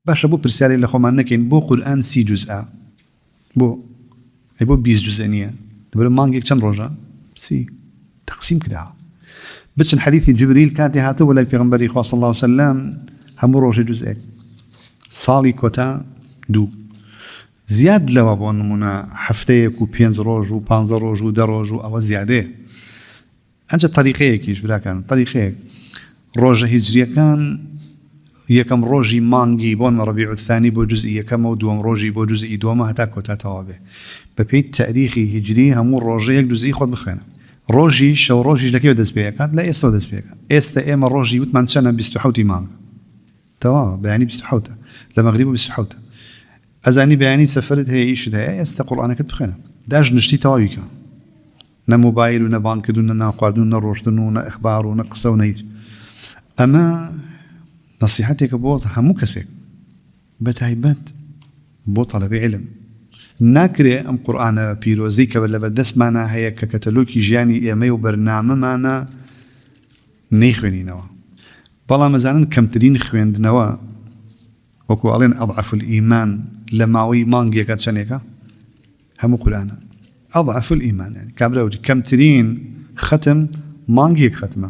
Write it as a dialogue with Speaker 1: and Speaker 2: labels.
Speaker 1: باشا بو برسالة لخومان نكين بو قرآن 30 جزء بو 20 جزء نية دبلو مانجيك كم روجا 30 تقسيم كده بتشن حديث جبريل كانت هاتو ولا پیغمبري خوا صلى الله عليه وسلم هم روجا جزء صالي كوتا دو زياد لو ابو نمونا هفتيك و 5 روج و 5 روج و 10 روج او زياده انت طريقه كيش بلا كان طريقه روجا هجريه كان يكم روجي مانجي بون ربيع الثاني بو جزئية كم ودوم روجي بو جزئي دوما هتا كوتا توابه ببيت تاريخي هجري همو روجي يك جزئي خود بخينا روجي شو روجي لكي ودس بيكات لا يستو دس بيكات استا ايما روجي وثمان سنة بيستحوتي مانج توا بيعني بيستحوتا لمغربو بيستحوتا ازاني بيعني سفرت هي ايش ده استا قرآن كت بخينا داج نشتي توابيكا نا موبايل ونا بانك دونا نا قاردون نا روجدن ونا اخبار ونا قصة ونيت اما نصيحتك بوط همو كسك بتعيبات بو طلب علم ناكري ام قرآن بيروزي كبل بردس معنا هي ككتالوجي جياني يمي وبرنامج معنا نيخويني نوا بلا مزالن كمترين خويند نوا وكو علين أضعف الإيمان لماوي مانجي كاتشانيكا همو قرآن أضعف الإيمان يعني كابراوجي كمترين ختم مانجي ختمه